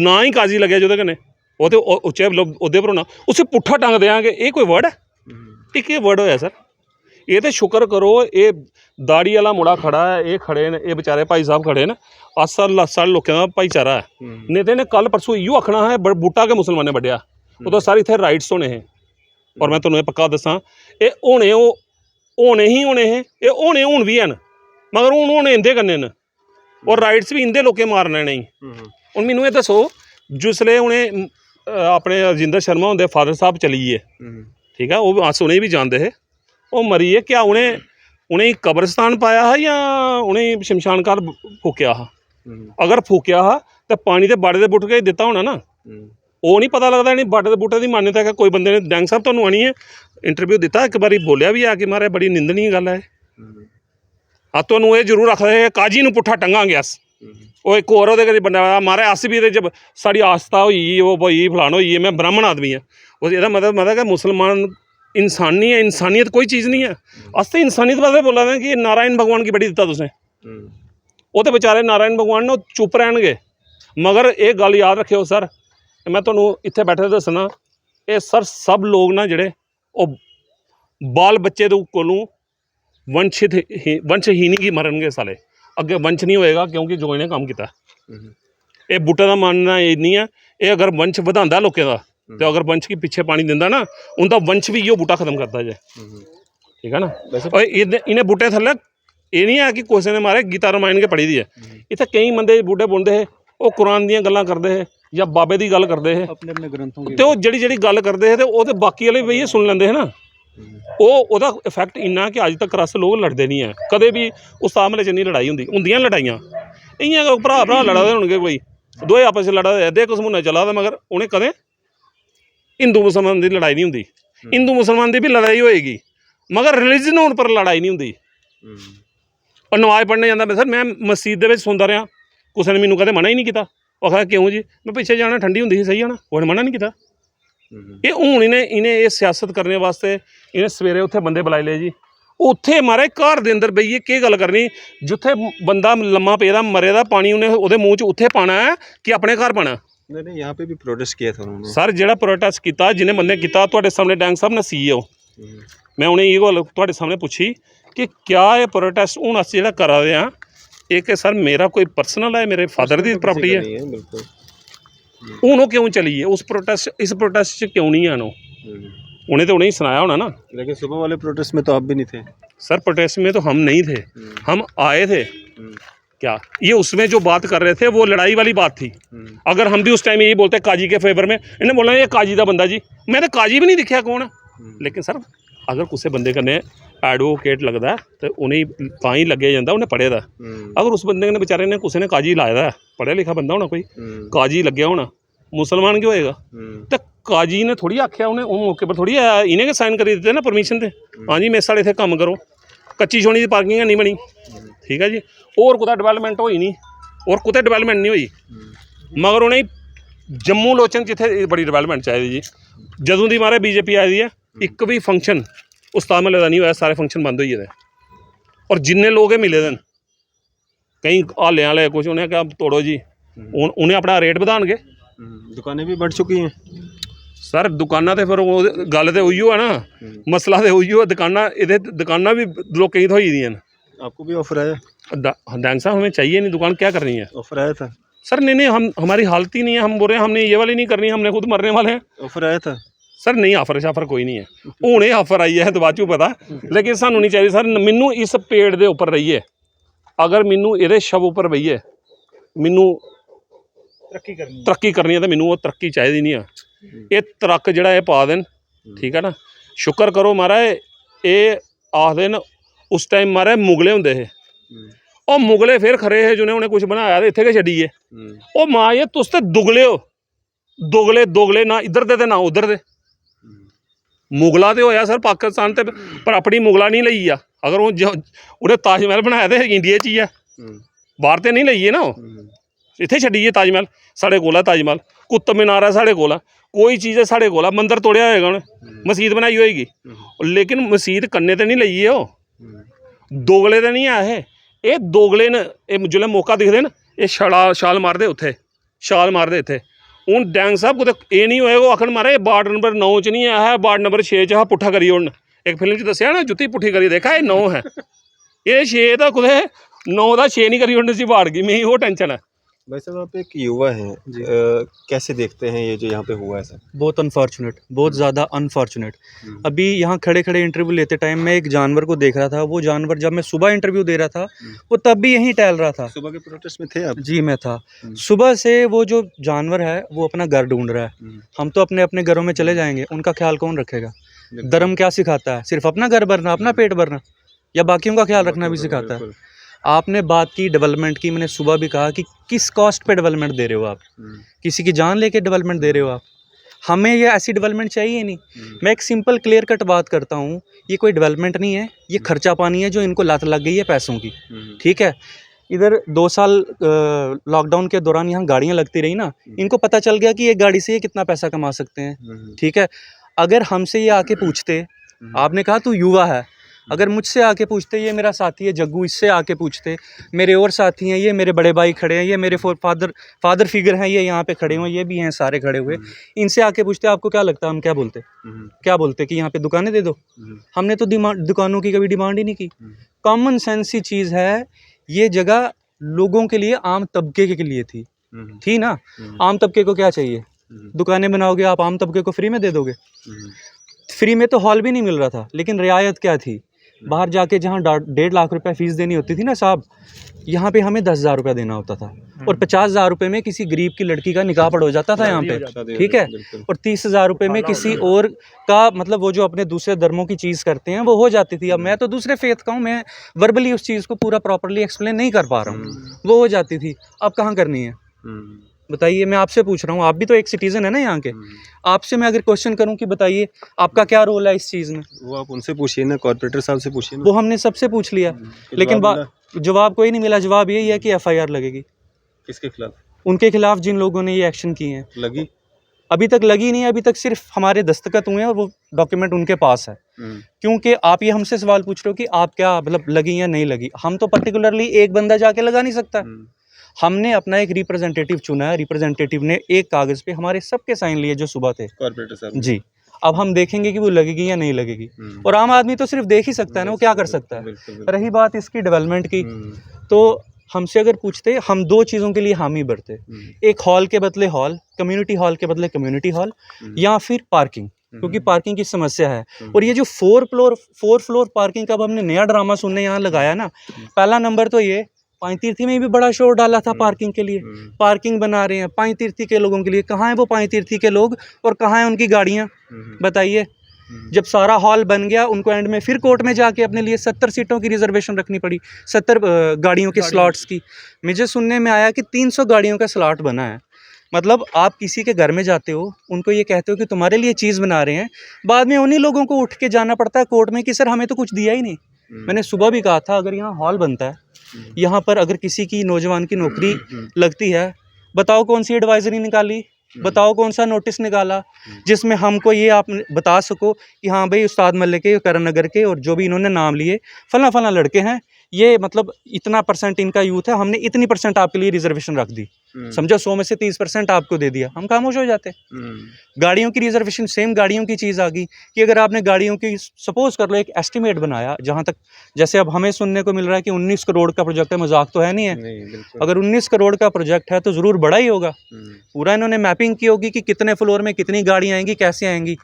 ना ही काजी लगे जो कन्नै वो तो उच्चे उहदे पर होना उसे पुट्ठा टंग देंगे ये कोई वर्ड है एक ये वर्ड होया सर ये तो शुक्र करो ये दाड़ी वाला मुड़ा खड़ा है ये खड़े ने ये बेचारे भाई साहब खड़े ने असल लोगों का भाईचारा है नहीं तो इन्हें कल परसों इो आखना है बूटा के मुसलमान ने वड्डिया उदों सारे इत्थे राइट्स होने हैं और मैं तुहानूं पक्का दसां ये होने ही होने हैं ये होने हुण भी हैं मगर हुण होने इंदे कन्नै न और राइट्स भी इंदे लोकें मारने नहीं। हुण मैनूं ये दसो जिसले उन्हें अपने राजिंदर शर्मा हुंदे फादर साहब चली गे ठीक है वो अस उनें भी जानते हैं वो मरी है क्या उन्हें कब्रस्तान पाया है या उन्हें शमशान घाट फूकिया हा अगर फूकिया हा तो पानी तो बाड़े के बुट के दिता होना ना वो नहीं पता लगता नहीं बाड़े के बूटे की मान्यता है कि कोई बंदे ने डैंग साहब तुहानूं आनी है इंटरव्यू दिता एक बारी बोलिया भी है कि मारे बड़ी निंदनीय गल है हाँ तुहानूं ये जरूर आखदे काजी नूं पुट्ठा टंगांगे अस वो एक होर ओहदे कन्नै बंदा मारे अस भी जब साड़ी आस्था होई वो होई फलान होई मैं ब्राह्मण आदमी है उस एह्दा मतलब कि मुसलमान इंसानी है इंसानियत कोई चीज़ नहीं है अस तो इंसानियत वास्ते बोला दे कि नारायण भगवान की बड़ी दिता तुसें वो तो बेचारे नारायण भगवान ने चुप रहणगे मगर ये गल याद रखियो सर मैं तुहानूं इत्थे बैठे दसना ये सर सब लोग ना जिहड़े ओह बाल बच्चे दे कोलों वंशहीनी की मरनगे साले अगे वंश नहीं होएगा क्योंकि जो इन्हें काम किया ये बूटे का मानना ये नहीं है ये अगर वंश वधांदा लोगों का तो अगर वंश के पीछे पानी दिंदा ना उनका वंश भी यो बूटा खत्म करता है ठीक है ना। और इन्हें बूटे थल्ले ये नहीं है कि किसी ने मारे गीता रामायण के पढ़ी दी है इतने कई बंदे बूटे बुनते हैं वो कुरान दी गल्लां करते हैं या बाबे की गल करते हैं अपने अपने ग्रंथों की तो जी गल करते हैं तो वो तो बाकी वाले भी ये सुन लेंदे हैं ना वो इफैक्ट इन्ना कि अज तक रस लोग लड़ते नहीं है कदे भी उस मामले च नहीं लड़ाई होंदियां लड़ाइयाँ इयां भरा लड़ा दे होणगे कोई दो आपस च लड़ा दे एक समूना चला दे मगर उन्हें कदें हिंदू मुसलमान की लड़ाई नहीं होंदी हिंदू मुसलमान की भी लड़ाई होएगी मगर रिलीजन होने पर लड़ाई नहीं होंदी। और नमाज पढ़ने जाता मैं सर मैं मसीत दे सुनता रहा किसी ने मैनू कदे मना ही नहीं किया आखा क्यों जी मैं पिछे जाना ठंडी होंदी सी सही जाना उन्हें मना नहीं किया ये हूँ इन्हें ये सियासत करने वास्ते इन्हें सवेरे उत्थे बंदे बुलाई ले जी उत्थे मारे घर के अंदर बेइए केह् गल करनी जिथे बंदा लम्मा पेदा मरे दा पानी उन्हें उहदे मूँह च उत्थे पाना है कि अपने घर पाना। नहीं यहाँ पे भी प्रोटेस्ट किया था उन्होंने सर जिहड़ा प्रोटेस्ट किया जिन्हें बंदे किया तुहाडे सामने डैंग साहब ने CEO मैं उन्हें ये गल तुहाडे सामने पूछी कि क्या ये प्रोटेस्ट हूँ अस जिहड़ा करा दे हां ये कि सर मेरा कोई पर्सनल है मेरे फादर की प्रॉपर्टी है हूँ वो क्यों चली है इस प्रोटेस्ट क्यों नहीं है उन्हें तो उन्हें सुनाया होना ना। लेकिन सुबह वाले प्रोटेस्ट में तो आप भी नहीं थे सर प्रोटेस्ट में तो हम नहीं थे हम आए थे क्या ये उसमें जो बात कर रहे थे वो लड़ाई वाली बात थी अगर हम भी उस टाइम यही बोलते काजी के फेवर में इन्हें बोलना ये काजी का बंदा जी मैंने काजी भी नहीं दिखा कौन है लेकिन सर अगर किसी बंदे कन्नै एडवोकेट लगता है तो उन्हें तां ही लगे जाता उन्हें पढ़े दा अगर उस बंदे ने बेचारे ने किसी ने काजी लाए दा पढ़िया लिखा बंदा होना कोई काजी लग्या होना मुसलमान क्यों होएगा? तो काजी ने थोड़ी आख्या उन्हें उस मौके पर थोड़ी आया इन्हें साइन करी दिते ना परमिशन से हाँ जी मेरे साढ़े इतने कम करो कच्ची छोनी की पार्किंग नहीं बनी ठीक है जी और कुछ डेवलपमेंट हुई नहीं और कुछ डेवलपमेंट नहीं हुई मगर उन्हें जम्मू लोचन जिथे बड़ी डेवलपमेंट चाहिए जी जदों की मारे बीजेपी आई दी है एक भी फंक्शन उस्ताद महल का नहीं हुआ सारे फंक्शन बंद हो गए और जिन्ने लोग मिले दिन कई हाले वाले कुछ उन्हें क्या तोड़ो जी उन्हें अपना रेट बढ़ाएंगे दुकानें भी बढ़ चुकी हैं सर दुकाना तो फिर गल तो उही है ना मसला तो उही है दुकाना भी लोग तो होई दी आपको भी ऑफर आया डैंग साहब हमें चाहिए नहीं दुकान क्या करनी है ऑफर आया था सर नहीं हम हमारी हालत ही नहीं है हम बोल रहे हैं हमने ये वाली नहीं करनी हमने खुद मरने वाले हैं ऑफर आया था सर नहीं ऑफर शाफर कोई नहीं है हूँ ऑफर आई है तो बाद चू पता लेकिन सानू नहीं चाहिए सर मैनू इस पेड़ के उपर रहीए अगर मैनू ये शव उपर बहीए मैनू तरक्की करनी है तो मैनू वो तरक्की चाहिए नहीं है ये ट्रक जड़ा ये पा देन ठीक है ना शुक्र करो महाराज ये आखदे न उस टाइम महाराज मुगले होंदे हे और मुगले फिर खरे है जिन्हें उन्हें कुछ बनाया तो इत्थे गै छड्डिए ओ मां ये तुस ते दुगले हो दोगले ना इधर दे ना उधर दे मुगला तो होया सर पाकिस्तान ते पर अपनी मुगला नहीं लई आ अगर उन्हें ताजमहल बनाया तो इंडिया च ही है बाहर तो नहीं लईए ना इत्थे छड्डिए ताजमहल साढ़े कोल ताजमहल कुतुब मीनार है साढ़े कोल कोई चीज़ है साढ़े कोल मंदिर तोड़िया होएगा उन्हें मसीत बनाई होएगी लेकिन मसीत कन्ने तो नहीं लईए ओ दोगले तो नहीं है ये दोगले न ये जिसले मौका दिखते न ये छाल मारते उत्थे छाल मारते इत्थे हूँ डैंग साहब कुछ ये नहीं होएगा आखन मारे वार्ड नंबर 9 च नहीं है वार्ड नंबर 6 च पुट्ठा करिए उन्न एक फिल्म च दसिया ना जुत्ती पुट्ठी करिए देखा ये 9 है ये 6 का कुछ 9 का 6 नहीं करी उन्हें सी वार्ड की मैं वो टेंशन है भाई साहब आप एक युवा हैं कैसे देखते हैं ये जो यहाँ पे हुआ है सर बहुत अनफॉर्चुनेट बहुत ज़्यादा अनफॉर्चुनेट अभी यहाँ खड़े खड़े इंटरव्यू लेते टाइम मैं एक जानवर को देख रहा था वो जानवर जब मैं सुबह इंटरव्यू दे रहा था वो तब भी यहीं टहल रहा था सुबह के प्रोटेस्ट में थे आप जी मैं था सुबह से वो जो जानवर है वो अपना घर ढूंढ रहा है हम तो अपने अपने घरों में चले जाएंगे उनका ख्याल कौन रखेगा धर्म क्या सिखाता है सिर्फ अपना घर भरना अपना पेट भरना या बाकियों का ख्याल रखना भी सिखाता है आपने बात की डेवलपमेंट की मैंने सुबह भी कहा कि किस कॉस्ट पे डेवलपमेंट दे रहे हो आप किसी की जान लेके डेवलपमेंट दे रहे हो आप हमें ये ऐसी डेवलपमेंट चाहिए नहीं मैं एक सिंपल क्लियर कट बात करता हूँ ये कोई डेवलपमेंट नहीं है ये खर्चा पानी है जो इनको लत लग गई है पैसों की ठीक है इधर 2 साल लॉकडाउन के दौरान यहाँ गाड़ियाँ लगती रही ना इनको पता चल गया कि एक गाड़ी से ये कितना पैसा कमा सकते हैं ठीक है अगर हमसे ये आके पूछते आपने कहा तू युवा है अगर मुझसे आके पूछते ये मेरा साथी है जग्गू इससे आके पूछते मेरे और साथी हैं ये मेरे बड़े भाई खड़े हैं ये मेरे फादर फिगर हैं ये यहाँ पे खड़े हुए ये भी हैं सारे खड़े हुए इनसे आके पूछते आपको क्या लगता है हम क्या बोलते कि यहाँ पे दुकानें दे दो हमने तो दुकानों की कभी डिमांड ही नहीं की कॉमन सेंस ही चीज़ है ये जगह लोगों के लिए आम तबके के लिए थी ना आम तबके को क्या चाहिए दुकानें बनाओगे आप आम तबके को फ्री में दे दोगे फ्री में तो हॉल भी नहीं मिल रहा था लेकिन रियायत क्या थी बाहर जाके जहाँ 1.5 लाख रुपए फीस देनी होती थी ना साहब यहाँ पे हमें 10,000 रुपये देना होता था और 50,000 रुपये में किसी गरीब की लड़की का निकाह पढ़ हो जाता था यहाँ पे ठीक है और 30,000 रुपये में किसी और का मतलब वो जो अपने दूसरे धर्मों की चीज़ करते हैं वो हो जाती थी अब मैं तो दूसरे फेथ का हूँ मैं वर्बली उस चीज़ को पूरा प्रॉपरली एक्सप्लेन नहीं कर पा रहा हूँ वो हो जाती थी अब कहाँ करनी है बताइए मैं आपसे पूछ रहा हूँ आप भी तो एक सिटीजन है ना यहाँ के आपसे मैं अगर क्वेश्चन करूँ कि बताइए आपका क्या रोल है इस चीज़ में वो आप उनसे पूछिए ना कॉर्पोरेटर साहब से पूछिए ना वो हमने सबसे पूछ लिया लेकिन जवाब कोई नहीं मिला जवाब यही है कि FIR लगेगी किसके खिलाफ उनके खिलाफ जिन लोगों ने ये एक्शन किए हैं लगी अभी तक लगी नहीं है अभी तक सिर्फ हमारे दस्तखत हुए हैं और वो डॉक्यूमेंट उनके पास है क्योंकि आप ये हमसे सवाल पूछ रहे हो कि आप क्या मतलब लगी या नहीं लगी हम तो पर्टिकुलरली एक बंदा जाके लगा नहीं सकता हमने अपना एक रिप्रेजेंटेटिव चुना है रिप्रेजेंटेटिव ने एक कागज़ पे हमारे सबके साइन लिए जो सुबह थे कॉर्पोरेटर साहब जी अब हम देखेंगे कि वो लगेगी या नहीं लगेगी और आम आदमी तो सिर्फ देख ही सकता है ना वो क्या कर सकता है रही बात इसकी डेवलपमेंट की तो हमसे अगर पूछते हम 2 चीज़ों के लिए हामी भरते एक हॉल के बदले हॉल कम्युनिटी हॉल के बदले कम्युनिटी हॉल या फिर पार्किंग क्योंकि पार्किंग की समस्या है और ये जो 4 फ्लोर पार्किंग का अब हमने नया ड्रामा सुनने यहाँ लगाया ना पहला नंबर तो ये पांचतीर्थी में भी बड़ा शोर डाला था पार्किंग के लिए पार्किंग बना रहे हैं पांचतीर्थी के लोगों के लिए कहाँ है वो पांचतीर्थी के लोग और कहाँ है उनकी गाड़ियाँ बताइए जब सारा हॉल बन गया उनको एंड में फिर कोर्ट में जाके अपने लिए 70 सीटों की रिजर्वेशन रखनी पड़ी 70 गाड़ियों के स्लॉट्स की मुझे सुनने में आया कि 300 गाड़ियों का स्लॉट बना है मतलब आप किसी के घर में जाते हो, उनको ये कहते हो कि तुम्हारे लिए चीज़ बना रहे हैं, बाद में उन्हीं लोगों को उठ के जाना पड़ता है कोर्ट में कि सर हमें तो कुछ दिया ही नहीं। मैंने सुबह भी कहा था, अगर यहाँ हॉल बनता है, यहाँ पर अगर किसी की नौजवान की नौकरी लगती है, बताओ कौन सी एडवाइजरी निकाली, बताओ कौन सा नोटिस निकाला जिसमें हमको ये आप बता सको कि हाँ भाई उस्ताद मल्ले के, करण नगर के और जो भी इन्होंने नाम लिए फला फला लड़के हैं, ये मतलब इतना % इनका यूथ है, हमने इतनी % आपके लिए रिजर्वेशन रख दी, समझो 100 में से 30% आपको दे दिया, हम खामोश हो जाते। गाड़ियों की रिजर्वेशन, सेम गाड़ियों की चीज़ आ गई कि अगर आपने गाड़ियों की सपोज कर लो एक एस्टिमेट बनाया, जहाँ तक जैसे अब हमें सुनने को मिल रहा है कि 19 करोड़ का प्रोजेक्ट है, मजाक तो है नहीं है। अगर 19 करोड़ का प्रोजेक्ट है तो ज़रूर बड़ा ही होगा। पूरा इन्होंने मैपिंग की होगी कि कितने फ्लोर में कितनी गाड़ियाँ आएंगी, कैसे आएंगी।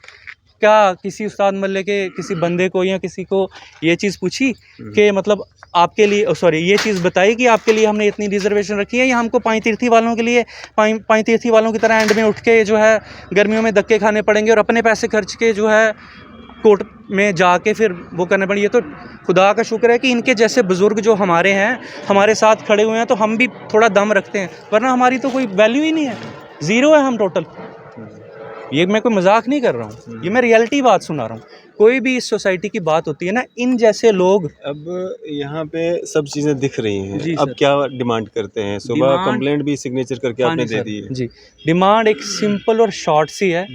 क्या किसी उस्ताद मल्ले के किसी बंदे को या किसी को ये चीज़ पूछी कि मतलब आपके लिए, सॉरी ये चीज़ बताई कि आपके लिए हमने इतनी रिजर्वेशन रखी है, या हमको पाई तीर्थी वालों के लिए पाई तीर्थी वालों की तरह एंड में उठ के जो है गर्मियों में धक्के खाने पड़ेंगे और अपने पैसे खर्च के जो है कोर्ट में जाके फिर वो करने पड़े। ये तो खुदा का शुक्र है कि इनके जैसे बुज़ुर्ग जो हमारे हैं, हमारे साथ खड़े हुए हैं, तो हम भी थोड़ा दम रखते हैं, वरना हमारी तो कोई वैल्यू ही नहीं है, ज़ीरो है हम टोटल। ये मैं कोई मजाक नहीं कर रहा हूँ, ये मैं रियलिटी बात सुना रहा हूँ। कोई भी इस सोसाइटी की बात होती है ना, इन जैसे लोग। अब यहाँ पे सब चीज़ें दिख रही हैं, जी अब सर। क्या डिमांड करते हैं? सुबह डिमांड- कंप्लेंट भी सिग्नेचर करके हाँ आपने जी दे सर, दी है। जी डिमांड एक सिंपल और शॉर्ट सी है,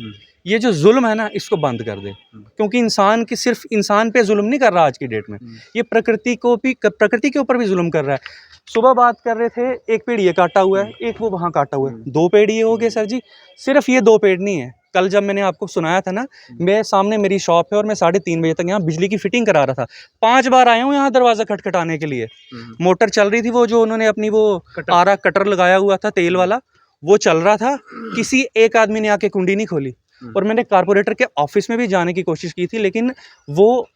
ये जो जुल्म है ना इसको बंद कर दे, क्योंकि इंसान की सिर्फ इंसान पे जुल्म नहीं कर रहा आज की डेट में, ये प्रकृति के ऊपर भी जुल्म कर रहा है। सुबह बात कर रहे थे, एक पेड़ ये काटा हुआ है, एक वो वहाँ काटा हुआ है, 2 पेड़ ये हो गए सर जी। सिर्फ ये 2 पेड़ नहीं है, कल जब मैंने आपको सुनाया था ना, मैं सामने मेरी शॉप है और मैं 3:30 बजे तक यहाँ बिजली की फिटिंग करा रहा था, 5 बार आया हूँ यहाँ दरवाज़ा खटखटाने के लिए। मोटर चल रही थी, वो जो उन्होंने अपनी वो आरा कटर लगाया हुआ था तेल वाला, वो चल रहा था, किसी एक आदमी ने आके कुंडी नहीं खोली। और मैंने कारपोरेटर के ऑफिस में भी जाने की कोशिश की थी, लेकिन वो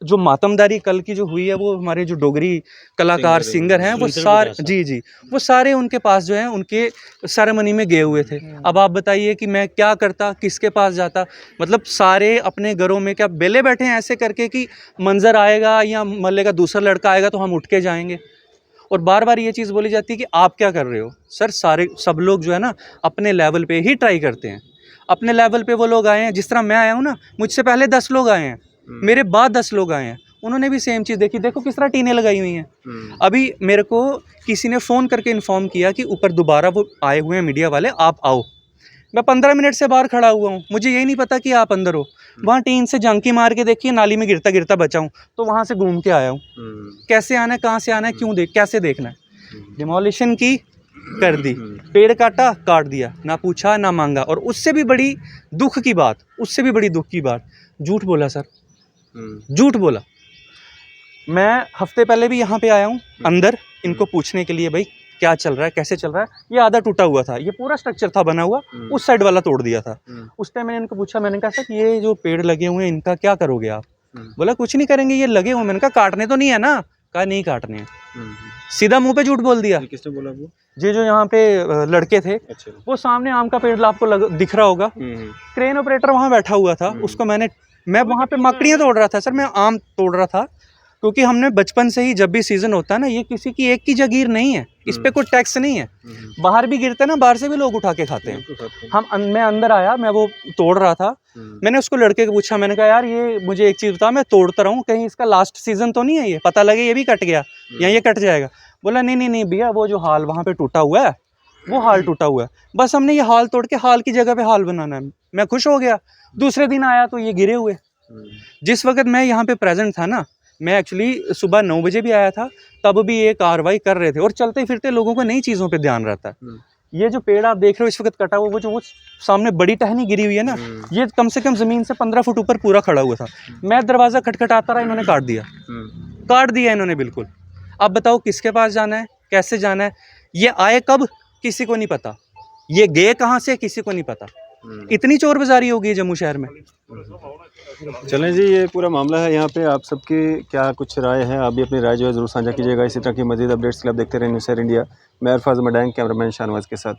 जो मातमदारी कल की जो हुई है, वो हमारे जो डोगरी कलाकार सिंगर हैं वो सारे, जी वो सारे उनके पास जो है उनके सेरेमनी में गए हुए थे। अब आप बताइए कि मैं क्या करता, किसके पास जाता? मतलब सारे अपने घरों में क्या बेले बैठे हैं ऐसे करके कि मंजर आएगा या मल्ले का दूसरा लड़का आएगा तो हम उठ के जाएंगे। और बार बार ये चीज़ बोली जाती है कि आप क्या कर रहे हो। सर सब लोग जो है ना अपने लेवल पे ही ट्राई करते हैं। अपने लेवल पे वो लोग आए हैं, जिस तरह मैं आया हूँ ना, मुझसे पहले 10 लोग आए हैं, मेरे बाद 10 लोग आए हैं, उन्होंने भी सेम चीज़ देखी। देखो किस तरह टीनें लगाई हुई हैं। अभी मेरे को किसी ने फ़ोन करके इन्फॉर्म किया कि ऊपर दोबारा वो आए हुए हैं मीडिया वाले, आप आओ। मैं 15 मिनट से बाहर खड़ा हुआ हूँ, मुझे यही नहीं पता कि आप अंदर हो। वहाँ टीन से झांकी मार के देखिए, नाली में गिरता गिरता बचा हूँ, तो वहाँ से घूम के आया हूँ। कैसे आना है, कहाँ से आना है, क्यों कैसे देखना है। डिमोलिशन की कर दी, पेड़ काटा, काट दिया, ना पूछा ना मांगा। और उससे भी बड़ी दुख की बात, झूठ बोला सर, झूठ बोला। मैं हफ्ते पहले भी यहाँ पे आया हूँ अंदर इनको पूछने के लिए, भाई क्या चल रहा है, कैसे चल रहा है। ये आधा टूटा हुआ था, ये पूरा स्ट्रक्चर था बना हुआ, उस साइड वाला तोड़ दिया था। उस टाइम मैंने इनको पूछा, मैंने कहा सर ये जो पेड़ लगे हुए हैं इनका क्या करोगे आप? बोला कुछ नहीं करेंगे, ये लगे हुए। मैंने कहा काटने तो नहीं है ना? कहा नहीं काटने हैं। सीधा मुंह पे झूठ बोल दिया। किसने बोला वो? ये जो यहाँ पे लड़के थे, अच्छा। वो सामने आम का पेड़ आपको दिख रहा होगा, क्रेन ऑपरेटर वहाँ बैठा हुआ था, उसको मैं वहाँ पे मकड़ियाँ तोड़ रहा था सर, मैं आम तोड़ रहा था। क्योंकि हमने बचपन से ही, जब भी सीज़न होता है ना, ये किसी की एक की जागीर नहीं है, इस पे कोई टैक्स नहीं है। बाहर भी गिरते हैं ना, बाहर से भी लोग उठा के खाते हैं। मैं अंदर आया, मैं वो तोड़ रहा था। मैंने उसको लड़के को पूछा, मैंने कहा यार ये मुझे एक चीज़ बता, मैं तोड़ता रहूँ, कहीं इसका लास्ट सीज़न तो नहीं है, ये पता लगे ये भी कट गया या ये कट जाएगा। बोला नहीं भैया, वो जो हाल वहाँ पे टूटा हुआ है, वो हाल टूटा हुआ है, बस हमने ये हाल तोड़ के हाल की जगह पे हाल बनाना है। मैं खुश हो गया। दूसरे दिन आया तो ये गिरे हुए। जिस वक्त मैं यहाँ पे प्रेजेंट था ना, मैं एक्चुअली सुबह 9 बजे भी आया था, तब भी ये कार्रवाई कर रहे थे। और चलते फिरते लोगों को नई चीज़ों पे ध्यान रहता है। ये जो पेड़ आप देख रहे हो इस वक्त कटा हुआ, वो सामने बड़ी टहनी गिरी हुई है ना, ये कम से कम ज़मीन से 15 फुट ऊपर पूरा खड़ा हुआ था। मैं दरवाज़ा खटखटाता रहा, इन्होंने काट दिया इन्होंने बिल्कुल। अब बताओ किसके पास जाना है, कैसे जाना है। ये आए कब, किसी को नहीं पता। ये गए कहाँ से, किसी को नहीं पता। इतनी चोर बाजारी हो गई जम्मू शहर में। चलें जी, ये पूरा मामला है यहाँ पे। आप सबकी क्या कुछ राय है, आप भी अपनी राय जो है ज़रूर साझा कीजिएगा। इसी तरह की मज़ीद अपडेट्स के लिए आप देखते रहें न्यूज़ इंडिया। मैं अरफाज मडैंग, कैमरामैन शाहनवाज के साथ।